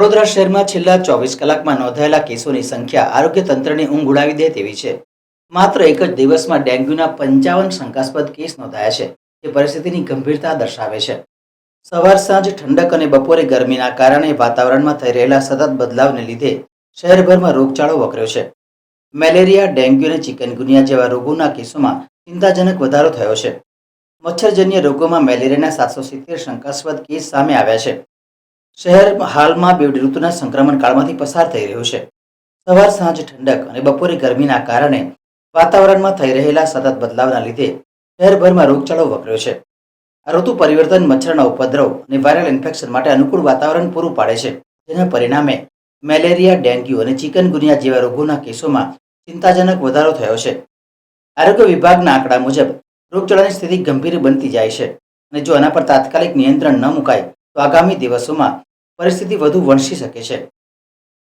વડોદરા શહેરમાં છેલ્લા 24 કલાકમાં નોંધાયેલા કેસોની સંખ્યા આરોગ્ય તંત્રની ઊંઘ ઉડાવી દે તેવી છે. માત્ર એક જ દિવસમાં ડેન્ગ્યુના 55 શંકાસ્પદ કેસ નોંધાયા છે, જે પરિસ્થિતિની ગંભીરતા દર્શાવે છે. સવાર સાંજ ઠંડક અને બપોરે ગરમીના કારણે વાતાવરણમાં થઈ રહેલા સતત બદલાવને લીધે શહેરભરમાં રોગચાળો વકર્યો છે. મેલેરિયા, ડેન્ગ્યુ અને ચિકનગુનિયા જેવા રોગોના કેસોમાં ચિંતાજનક વધારો થયો છે. મચ્છરજન્ય રોગોમાં મેલેરિયાના 770 શંકાસ્પદ કેસ સામે આવ્યા છે. શહેર હાલમાં બે ઋતુના સંક્રમણ કાળમાંથી પસાર થઈ રહ્યું છે. સવાર સાંજ ઠંડક અને બપોરે ગરમીના કારણે વાતાવરણમાં થઈ રહેલા સતત બદલાવના લીધે શહેરભરમાં રોગચાળો વકર્યો છે. આ ઋતુ પરિવર્તન મચ્છરના ઉપદ્રવ અને વાયરલ ઇન્ફેક્શન માટે અનુકૂળ વાતાવરણ પૂરું પાડે છે, જેના પરિણામે મેલેરિયા, ડેન્ગ્યુ અને ચિકનગુનિયા જેવા રોગોના કેસોમાં ચિંતાજનક વધારો થયો છે. આરોગ્ય વિભાગના આંકડા મુજબ રોગચાળાની સ્થિતિ ગંભીર બનતી જાય છે અને જો આના પર તાત્કાલિક નિયંત્રણ ન મુકાય તો આગામી દિવસોમાં પરિસ્થિતિ વધુ વણસી શકે છે.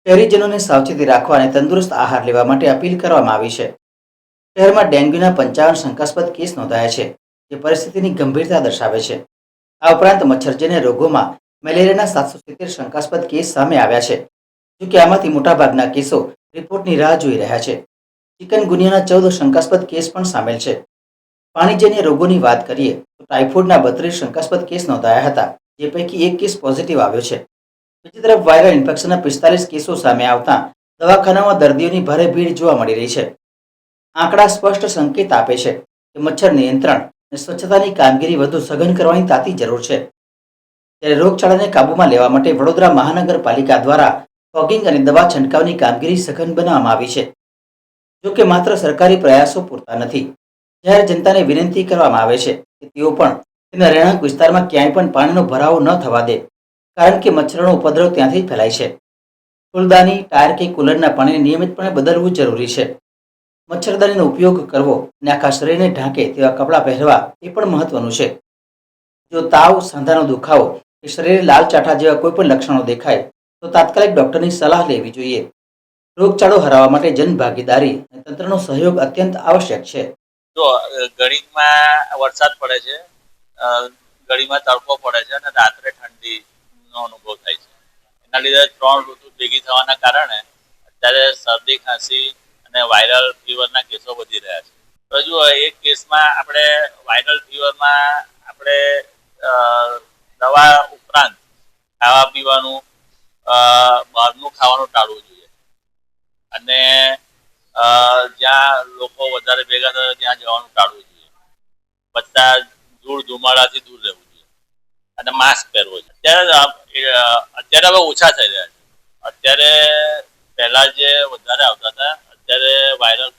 શહેરીજનોને સાવચેતી રાખવા અને તંદુરસ્ત આહાર લેવા માટે અપીલ કરવામાં આવી છે. શહેરમાં ડેન્ગ્યુના 55 શંકાસ્પદ કેસ નોંધાયા છે, જે પરિસ્થિતિની ગંભીરતા દર્શાવે છે. આ ઉપરાંત મચ્છરજન્ય રોગોમાં મેલેરિયાના 770 શંકાસ્પદ કેસ સામે આવ્યા છે. જોકે આમાંથી મોટાભાગના કેસો રિપોર્ટની રાહ જોઈ રહ્યા છે. ચિકનગુનિયાના 14 શંકાસ્પદ કેસ પણ સામેલ છે. પાણીજન્ય રોગોની વાત કરીએ તો ટાઇફોઇડના 32 શંકાસ્પદ કેસ નોંધાયા હતા, જે પૈકી એક કેસ પોઝિટિવ આવ્યો છે. બીજી તરફ વાયરલ ઇન્ફેક્શનના 45 કેસો સામે આવતા દવાખાનામાં દર્દીઓની ભારે ભીડ જોવા મળી રહી છે. આંકડા સ્પષ્ટ સંકેત આપે છે કે મચ્છર નિયંત્રણ અને સ્વચ્છતાની કામગીરી વધુ સઘન કરવાની તાતી જરૂર છે. ત્યારે રોગચાળાને કાબૂમાં લેવા માટે વડોદરા મહાનગરપાલિકા દ્વારા ફોગિંગ અને દવા છંટકાવની કામગીરી સઘન બનાવવામાં આવી છે. જોકે માત્ર સરકારી પ્રયાસો પૂરતા નથી. જ્યારે જનતાને વિનંતી કરવામાં આવે છે કે તેઓ પણ તેના રહેણાંક વિસ્તારમાં ક્યાંય પણ પાણીનો ભરાવો ન થવા દે, કારણ કે મચ્છરનો ઉપદ્રવ ત્યાંથી ફેલાય છે. ફૂલદાની, ટાયર કે કુલરના પાણીને નિયમિતપણે બદલવું જરૂરી છે. મચ્છરદાનીનો ઉપયોગ કરવો અને આખા શરીરને ઢાંકે તેવા કપડાં પહેરવા એ પણ મહત્વનું છે. જો તાવ, સાંધાનો દુખાવો કે શરીરે લાલ ચાઠા જેવા કોઈ પણ લક્ષણો દેખાય તો તાત્કાલિક ડોક્ટરની સલાહ લેવી જોઈએ. રોગચાળો હરાવવા માટે જનભાગીદારી અને તંત્રનો સહયોગ અત્યંત આવશ્યક છે. જો ઘડીમાં વરસાદ પડે છે, ઘડીમાં તડકો પડે છે અને રાત્રે ઠંડીનો અનુભવ થાય છે. એના લીધે 3 ઋતુ ભેગી થવાના કારણે અત્યારે શરદી, ખાંસી અને વાયરલ ફીવરના કેસો વધી રહ્યા છે. તો જો એક કેસમાં આપણે વાયરલ ફીવરમાં આપણે દવા ઉપરાંત ખાવા પીવાનું, બહારનું ખાવાનું ટાળવું જોઈએ અને જ્યાં લોકો વધારે ભેગા થાય ત્યાં જવાનું ટાળવું જોઈએ. બધા ધૂળ ધુમાડાથી દૂર રહેવું જોઈએ અને માસ્ક પહેરવો જોઈએ. અત્યારે હવે ઓછા થઈ રહ્યા છે. અત્યારે પહેલા જે વધારે આવતા હતા, અત્યારે વાયરલ